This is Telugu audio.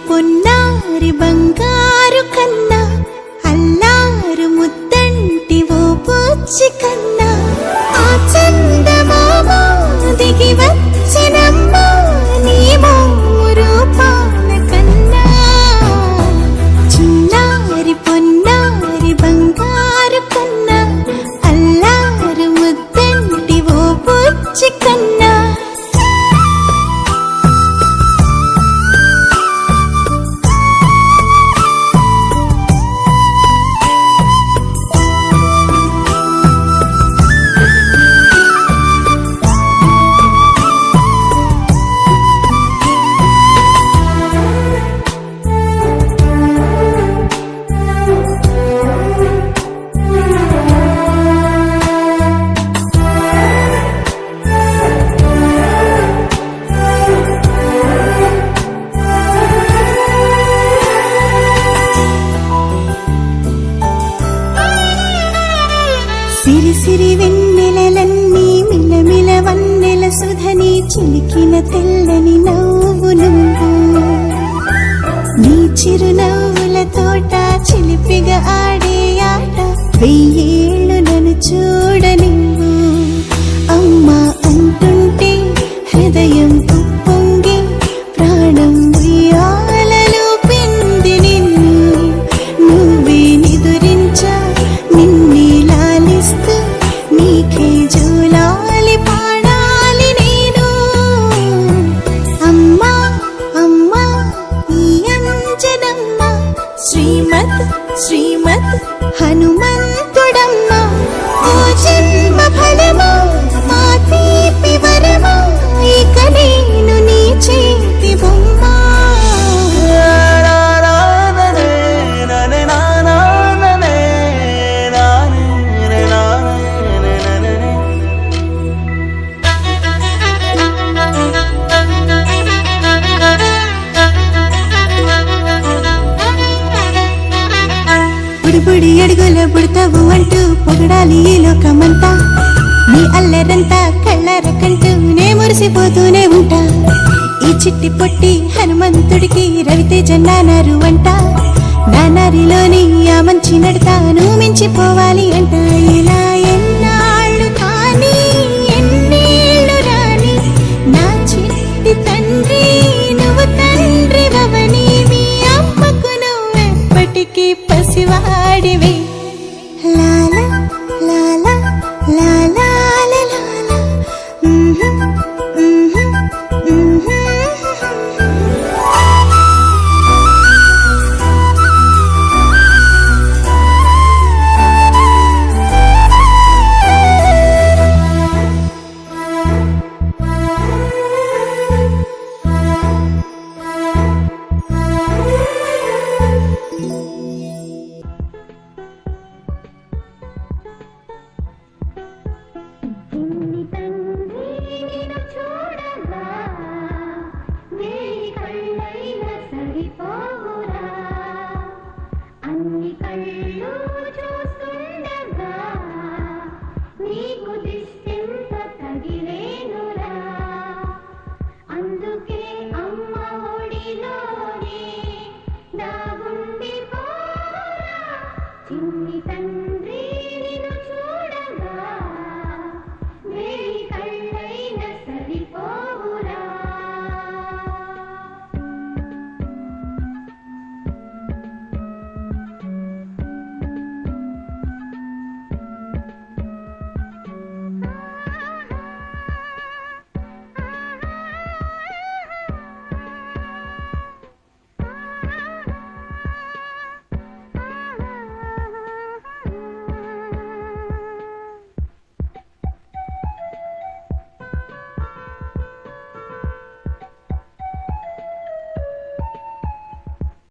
పొన్నారి బంగారు కన్నా అల్లారు ముద్దంటి ఓ బుజ్జి కన్నా ఆ చందమామ దిగి వచ్చినమ్మ నీ రూపాల కన్నా చిన్నారి పొన్నారి బంగారు కన్నా అల్లారు ముద్దంటి ఓ బుజ్జి కన్నా సిరి సిరి వెన్నెలలన్నీ మిలమిల వన్నెల సుధని చిలికిన తెల్లని నవ్వు నువ్వు నీ చిరునవ్వుల తోట చిలిపిగా ఆడే ఆట వెయ్యేళ్ళు నన్ను చూడనివ్వు అమ్మా అంటుంటే హృదయం ఉప్పొంగి ప్రాణం ఉయ్యాలలో పిండి నిన్ను నువ్వే నిదురించా నిన్నే లాలిస్తూ నీకే జూలాలి పాడాలి నేను అమ్మా అమ్మా ఈ అంజనమ్మ శ్రీమత్ శ్రీమత్ హనుమంతుడమ్మ ఓ జన్మ ఫలమా మా తీపి వరమా ఇక నేను నీ చేతి బొమ్మ బుడి అడుగుల బుడతావు అంటూ పొగడాలి ఈ లోకమంతా నీ అల్లరంతా కళ్ళారకంటూ నే మురిసిపోతూనే ఉంటా ఈ చిట్టి పొట్టి హనుమంతుడికి రవితేజ నానారు అంట నానారిలోని ఆ మంచి నడతా నువ్వు మించిపోవాలి అంట ఇలా